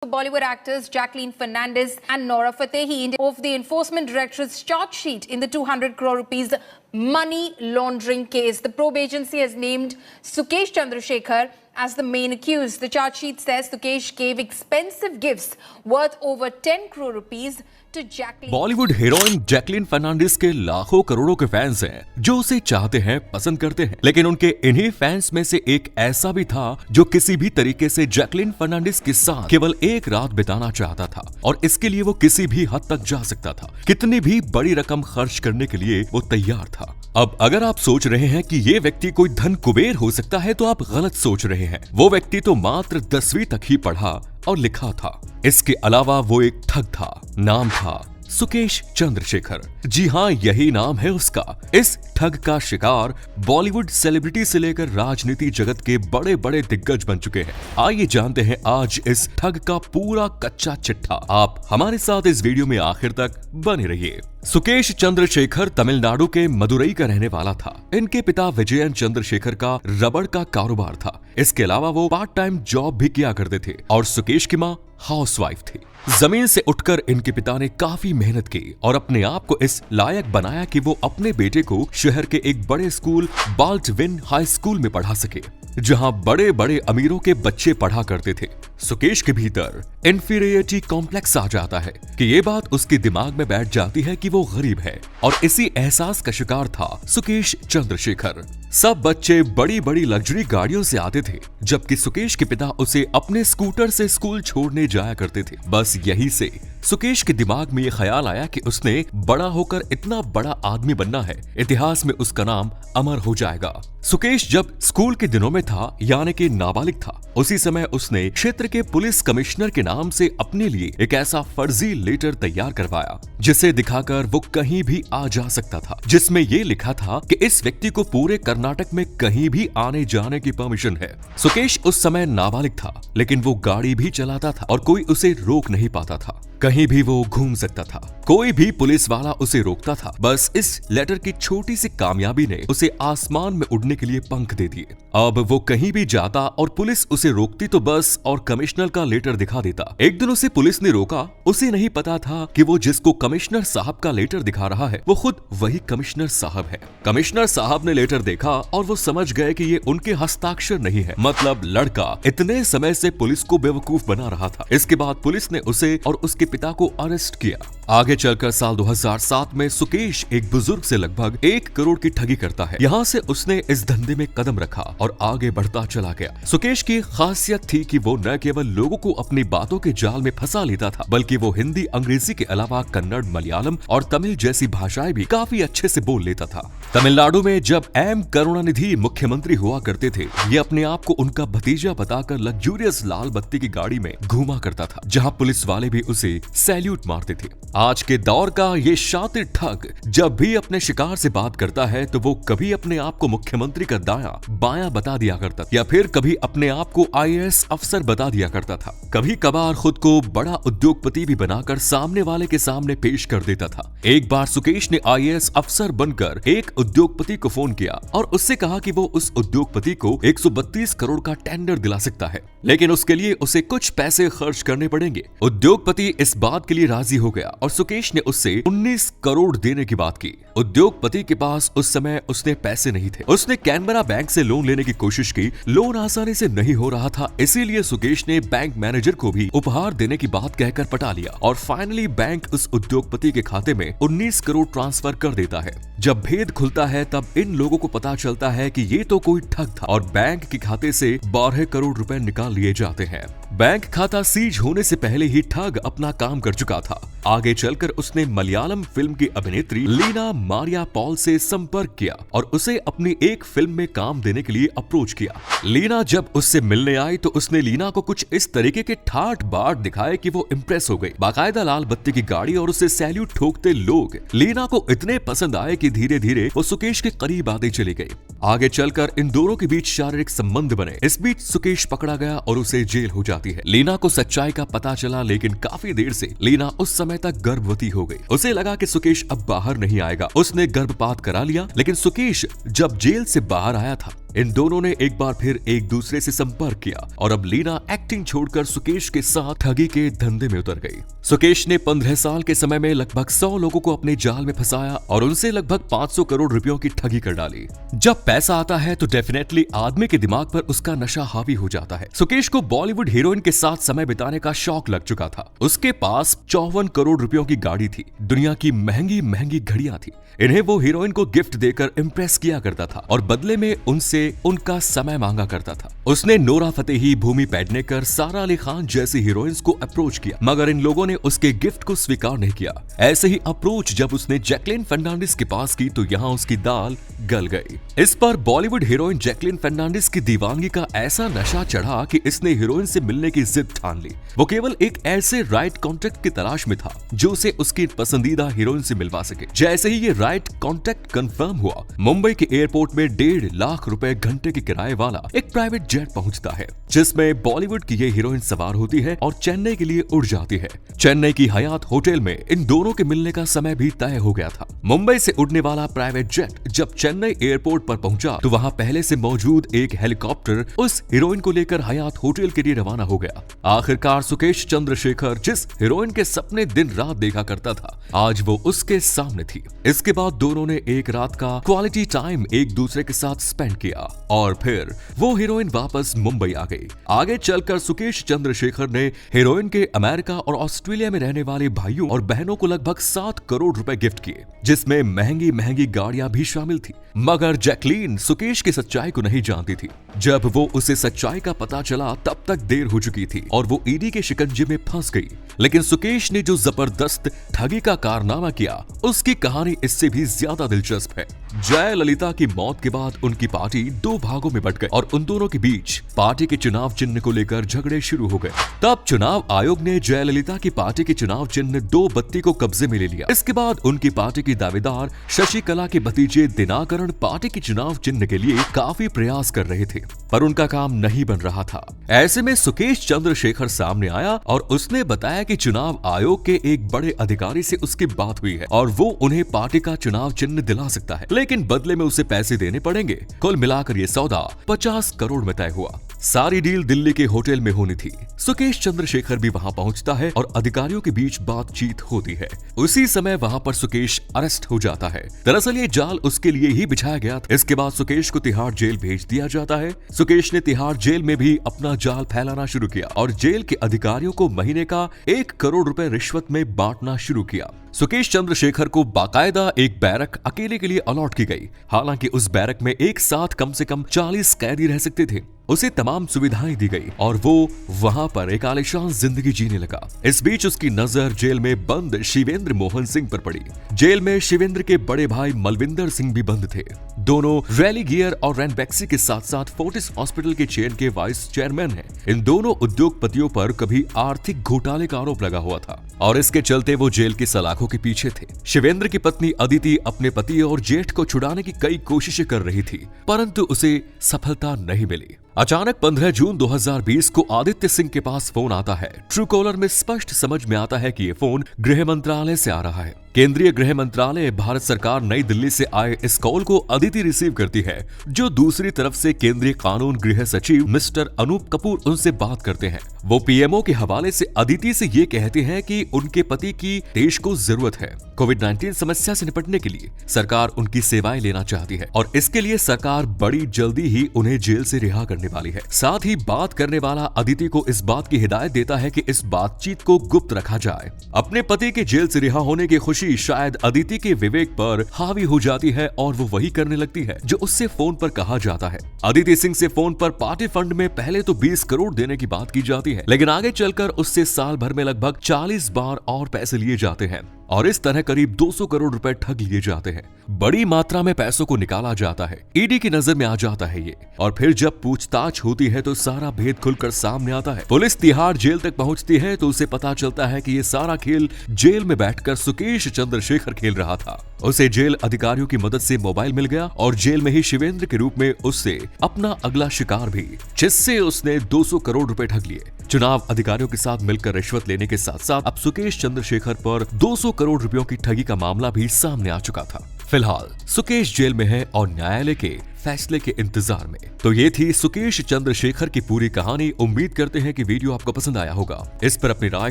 Bollywood actors Jacqueline Fernandez and Nora Fatehi of the Enforcement Directorate's charge sheet in the 200 crore rupees money laundering case. The probe agency has named Sukesh Chandrasekhar as the main accused. The charge sheet says Sukesh gave expensive gifts worth over 10 crore rupees to Jacqueline. Bollywood heroine Jacqueline Fernandez के लाखों करोड़ों के fans हैं जो उसे चाहते हैं, पसंद करते हैं, लेकिन उनके इन्हीं फैंस में से एक ऐसा भी था जो किसी भी तरीके से जैकलीन फर्नांडिस के साथ केवल एक रात बिताना चाहता था और इसके लिए वो किसी भी हद तक जा सकता था। कितनी भी बड़ी रकम खर्च करने के लिए वो तैयार था। अब अगर आप सोच रहे हैं कि ये व्यक्ति कोई धन कुबेर हो सकता है तो आप गलत सोच रहे हैं। वो व्यक्ति तो मात्र 10वीं तक ही पढ़ा और लिखा था। इसके अलावा वो एक ठग था। नाम था सुकेश चंद्रशेखर। जी हाँ, यही नाम है उसका। इस ठग का शिकार बॉलीवुड सेलिब्रिटी से लेकर राजनीति जगत के बड़े बड़े दिग्गज बन चुके हैं। आइए जानते हैं आज इस ठग का पूरा कच्चा चिट्ठा। आप हमारे साथ इस वीडियो में आखिर तक बने रहिए। सुकेश चंद्रशेखर तमिलनाडु के मदुरई का रहने वाला था। इनके पिता विजयन चंद्रशेखर का रबड़ का कारोबार था। इसके अलावा वो पार्ट टाइम जॉब भी किया करते थे और सुकेश की माँ हाउसवाइफ थी। जमीन से उठकर इनके पिता ने काफी मेहनत की और अपने आप को इस लायक बनाया कि वो अपने बेटे को शहर के एक बड़े स्कूल बाल्टविन हाई स्कूल में पढ़ा सके, जहां बड़े बड़े अमीरों के बच्चे पढ़ा करते थे। सुकेश के भीतर इंफीरियरिटी कॉम्प्लेक्स आ जाता है कि ये बात उसके दिमाग में बैठ जाती है कि वो गरीब है और इसी एहसास का शिकार था सुकेश चंद्रशेखर। सब बच्चे बड़ी बड़ी लग्जरी गाड़ियों से आते थे, जबकि सुकेश के पिता उसे अपने स्कूटर से स्कूल छोड़ने जाया करते थे। बस यही से सुकेश के दिमाग में ये ख्याल आया कि उसने बड़ा होकर इतना बड़ा आदमी बनना है, इतिहास में उसका नाम अमर हो जाएगा। सुकेश जब स्कूल के दिनों में था, यानी कि नाबालिग था, उसी समय उसने क्षेत्र के पुलिस कमिश्नर के नाम से अपने लिए एक ऐसा फर्जी लेटर तैयार करवाया जिसे दिखाकर वो कहीं भी आ जा सकता था, जिसमें ये लिखा था कि इस व्यक्ति को पूरे कर्नाटक में कहीं भी आने जाने की परमिशन है। सुकेश उस समय नाबालिग था, लेकिन वो गाड़ी भी चलाता था और कोई उसे रोक नहीं पाता था। कहीं भी वो घूम सकता था, कोई भी पुलिस वाला उसे रोकता था। बस इस लेटर की छोटी सी कामयाबी ने उसे आसमान में उड़ने के लिए पंख दे दिए। अब वो कहीं भी जाता और पुलिस उसे रोकती तो बस और कमिश्नर का लेटर दिखा देता। एक दिन उसे पुलिस ने रोका। उसे नहीं पता था कि वो जिसको कमिश्नर साहब का लेटर दिखा रहा है वो खुद वही कमिश्नर साहब है। कमिश्नर साहब ने लेटर देखा और वो समझ गए कि ये उनके हस्ताक्षर नहीं है। मतलब लड़का इतने समय से पुलिस को बेवकूफ बना रहा था। इसके बाद पुलिस ने उसे और उसके पिता को अरेस्ट किया। आगे चलकर साल 2007 में सुकेश एक बुजुर्ग से लगभग 1 करोड़ की ठगी करता है। यहाँ से उसने इस धंधे में कदम रखा और आगे बढ़ता चला गया। सुकेश की खासियत थी कि वो न केवल लोगों को अपनी बातों के जाल में फंसा लेता था, बल्कि वो हिंदी, अंग्रेजी के अलावा कन्नड़, मलयालम और तमिल जैसी भाषाएं भी काफी अच्छे से बोल लेता था। तमिलनाडु में जब एम करुणानिधि मुख्यमंत्री हुआ करते थे, ये अपने आप को उनका भतीजा बताकर लग्जूरियस लाल बत्ती की गाड़ी में घूमा करता था, जहाँ पुलिस वाले भी उसे सैल्यूट मारते थे। आज के दौर का ये शातिर ठग जब भी अपने शिकार से बात करता है तो वो कभी अपने आप को मुख्यमंत्री का दायां बायां बता दिया करता या फिर कभी अपने आप को IAS अफसर बता दिया करता था। कभी कभार खुद को बड़ा उद्योगपति भी बनाकर सामने वाले के सामने पेश कर देता था। एक बार सुकेश ने IAS अफसर बनकर एक उद्योगपति को फोन किया और उससे कहा कि वो उस उद्योगपति को 132 करोड़ का टेंडर दिला सकता है, लेकिन उसके लिए उसे कुछ पैसे खर्च करने पड़ेंगे। उद्योगपति इस बात के लिए राजी हो गया और सुकेश ने उससे 19 करोड़ देने की बात की। उद्योगपति के पास उस समय उसने पैसे नहीं थे। उसने कैनबरा बैंक से लोन लेने की कोशिश की। लोन आसानी से नहीं हो रहा था, इसीलिए सुकेश ने बैंक मैनेजर को भी उपहार देने की बात कहकर पटा लिया और फाइनली बैंक उस उद्योगपति के खाते में 19 करोड़ ट्रांसफर कर देता है। जब भेद खुलता है तब इन लोगों को पता चलता है कि ये तो कोई ठग था और बैंक के खाते से 12 करोड़ रुपए निकाल लिए जाते हैं। बैंक खाता सीज होने से पहले ही ठग अपना काम कर चुका था। आगे चलकर उसने मलयालम फिल्म की अभिनेत्री लीना मारिया पॉल से संपर्क किया और उसे अपनी एक फिल्म में काम देने के लिए अप्रोच किया। लीना जब उससे मिलने आई तो उसने लीना को कुछ इस तरीके के ठाट बाट दिखाए कि वो इम्प्रेस हो गई। बाकायदा लाल बत्ती की गाड़ी और उसे सैल्यूट ठोकते लोग लीना को इतने पसंद आए कि धीरे धीरे वो सुकेश के करीब आते चली गई। आगे चलकर इन दोनों के बीच शारीरिक संबंध बने। इस बीच सुकेश पकड़ा गया और उसे जेल हो जाती है। लीना को सच्चाई का पता चला, लेकिन काफी देर से लीना उस समय तक गर्भवती हो गई। उसे लगा कि सुकेश अब बाहर नहीं आएगा। उसने गर्भपात करा लिया, लेकिन सुकेश जब जेल से बाहर आया था इन दोनों ने एक बार फिर एक दूसरे से संपर्क किया और अब लीना एक्टिंग छोड़कर सुकेश के साथ ठगी के धंधे में उतर गई। सुकेश ने 15 साल के समय में लगभग 100 लोगों को अपने जाल में फंसाया और उनसे लगभग 500 करोड़ रुपयों की ठगी कर डाली। जब पैसा आता है तो डेफिनेटली आदमी के दिमाग पर उसका नशा हावी हो जाता है। सुकेश को बॉलीवुड हीरोइन के साथ समय बिताने का शौक लग चुका था। उसके पास 54 करोड़ रुपयों की गाड़ी थी, दुनिया की महंगी महंगी घड़ियां थी। इन्हें वो हीरोइन को गिफ्ट देकर इम्प्रेस किया करता था और बदले में उनसे उनका समय मांगा करता था। उसने नोरा फतेही, भूमि पेडनेकर, सारा अली खान जैसी हीरोइंस को अप्रोच किया, मगर इन लोगों ने उसके गिफ्ट को स्वीकार नहीं किया। ऐसे ही अप्रोच जब उसने जैकलीन फर्नांडिस के पास की तो यहाँ उसकी दाल गल गई। इस पर बॉलीवुड हीरोइन जैकलीन फर्नांडिस की दीवानगी का ऐसा नशा चढ़ा कि इसने हीरोइन से मिलने की जिद ठान ली। वो केवल एक ऐसे राइट कॉन्टेक्ट की तलाश में था जो उसे उसकी पसंदीदा हीरोइन से मिलवा सके। जैसे ही ये राइट कॉन्टेक्ट कंफर्म हुआ, मुंबई के एयरपोर्ट में 1.5 लाख रुपए घंटे के किराए वाला एक प्राइवेट जेट पहुंचता है, जिसमें बॉलीवुड की ये हीरोइन सवार होती है और चेन्नई के लिए उड़ जाती है। चेन्नई की हयात होटल में इन दोनों के मिलने का समय भी तय हो गया था। मुंबई से उड़ने वाला प्राइवेट जेट जब चेन्नई एयरपोर्ट पर पहुंचा तो वहां पहले से मौजूद एक हेलीकॉप्टर उस हीरोइन को लेकर हयात होटल के लिए रवाना हो गया। आखिरकार सुकेश चंद्रशेखर जिस हीरोइन के सपने दिन रात देखा करता था, आज वो उसके सामने थी। इसके बाद दोनों ने एक रात का क्वालिटी टाइम एक दूसरे के साथ स्पेंड किया और फिर वो हीरोइन वापस मुंबई आ गई। आगे चलकर सुकेश चंद्रशेखर ने हीरोइन के अमेरिका और ऑस्ट्रेलिया में रहने वाले भाइयों और बहनों को लगभग 7 करोड़ रुपए गिफ्ट किए, जिसमें महंगी महंगी गाड़ियां भी शामिल थी। मगर जैकलीन सुकेश की सच्चाई को नहीं जानती थी। जब वो उसे सच्चाई का पता चला तब तक देर हो चुकी थी और वो ईडी के शिकंजे में फंस गई। लेकिन सुकेश ने जो जबरदस्त ठगी का कारनामा किया, उसकी कहानी इससे भी ज्यादा दिलचस्प है। जयललिता की मौत के बाद उनकी पार्टी 2 भागों में बट गई और उन दोनों के बीच पार्टी के चुनाव चिन्ह को लेकर झगड़े शुरू हो गए। तब चुनाव आयोग ने जयललिता की पार्टी के चुनाव चिन्ह 2 बत्ती को कब्जे में ले लिया। इसके बाद उनकी पार्टी की दावेदार शशिकला के भतीजे दिनाकरण पार्टी के चुनाव चिन्ह के लिए काफी प्रयास कर रहे थे, पर उनका काम नहीं बन रहा था। ऐसे में सुकेश चंद्रशेखर सामने आया और उसने बताया कि चुनाव आयोग के एक बड़े अधिकारी से उसकी बात हुई है और वो उन्हें पार्टी का चुनाव चिन्ह दिला सकता है, लेकिन बदले में उसे पैसे देने पड़ेंगे। कुल मिलाकर ये सौदा 50 करोड़ में तय हुआ। सारी डील दिल्ली के होटल में होनी थी। सुकेश चंद्रशेखर भी वहां पहुंचता है और अधिकारियों के बीच बातचीत होती है। उसी समय वहां पर सुकेश अरेस्ट हो जाता है। दरअसल ये जाल उसके लिए ही बिछाया गया था। इसके बाद सुकेश को तिहाड़ जेल भेज दिया जाता है। सुकेश ने तिहाड़ जेल में भी अपना जाल फैलाना शुरू किया और जेल के अधिकारियों को महीने का 1 करोड़ रुपए रिश्वत में बांटना शुरू किया। सुकेश चंद्रशेखर को बाकायदा एक बैरक अकेले के लिए अलॉट की गई। हालांकि उस बैरक में एक साथ कम से कम 40 कैदी रह सकते थे। उसे तमाम सुविधाएं दी गई और वो वहां पर एक आलीशान जिंदगी जीने लगा। इस बीच उसकी नजर जेल में बंद शिवेंद्र मोहन सिंह पर पड़ी। जेल में शिवेंद्र के बड़े भाई मलविंदर सिंह भी बंद थे। दोनों रैली गियर और रैनबैक्सी के साथ साथ फोर्टिस हॉस्पिटल के चेन के वाइस चेयरमैन हैं। इन दोनों उद्योगपतियों पर कभी आर्थिक घोटाले का आरोप लगा हुआ था और इसके चलते वो जेल की सलाखों के पीछे थे। शिवेंद्र की पत्नी अदिति अपने पति और जेठ को छुड़ाने की कई कोशिशें कर रही थी, परंतु उसे सफलता नहीं मिली। अचानक 15 जून 2020 को आदित्य सिंह के पास फोन आता है। ट्रू कॉलर में स्पष्ट समझ में आता है कि ये फोन गृह मंत्रालय से आ रहा है। केंद्रीय गृह मंत्रालय भारत सरकार नई दिल्ली से आए इस कॉल को अदिति रिसीव करती है, जो दूसरी तरफ से केंद्रीय कानून गृह सचिव मिस्टर अनूप कपूर उनसे बात करते हैं। वो पीएमओ के हवाले से अदिति से ये कहते हैं कि उनके पति की देश को जरूरत है। कोविड-19 समस्या से निपटने के लिए सरकार उनकी सेवाएं लेना चाहती है और इसके लिए सरकार बड़ी जल्दी ही उन्हें जेल से रिहा करने वाली है। साथ ही बात करने वाला अदिति को इस बात की हिदायत देता है कि इस बातचीत को गुप्त रखा जाए। अपने पति के जेल से रिहा होने की खुशी शायद अदिति के विवेक पर हावी हो जाती है और वो वही करने लगती है जो उससे फोन पर कहा जाता है। अदिति सिंह से फोन पर पार्टी फंड में पहले तो 20 करोड़ देने की बात की जाती है, लेकिन आगे चलकर उससे साल भर में लगभग 40 बार और पैसे लिए जाते हैं और इस तरह करीब 200 करोड़ रुपए ठग लिए जाते हैं। बड़ी मात्रा में पैसों को निकाला जाता है। ईडी की नजर में आ जाता है ये, और फिर जब पूछताछ होती है तो सारा भेद खुलकर सामने आता है। पुलिस तिहाड़ जेल तक पहुंचती है तो उसे पता चलता है कि ये सारा खेल जेल में बैठकर सुकेश चंद्रशेखर खेल रहा था। उसे जेल अधिकारियों की मदद से मोबाइल मिल गया और जेल में ही शिवेंद्र के रूप में उससे अपना अगला शिकार भी, जिससे उसने 200 करोड़ रुपए ठग लिए। चुनाव अधिकारियों के साथ मिलकर रिश्वत लेने के साथ साथ अब सुकेश चंद्रशेखर पर 200 करोड़ रुपयों की ठगी का मामला भी सामने आ चुका था। फिलहाल सुकेश जेल में है और न्यायालय के फैसले के इंतजार में। तो ये थी सुकेश चंद्रशेखर की पूरी कहानी। उम्मीद करते हैं कि वीडियो आपको पसंद आया होगा। इस पर अपनी राय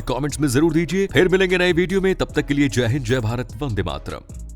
कमेंट्स में जरूर दीजिए। फिर मिलेंगे नए वीडियो में, तब तक के लिए जय हिंद, जय भारत, वंदे मातरम।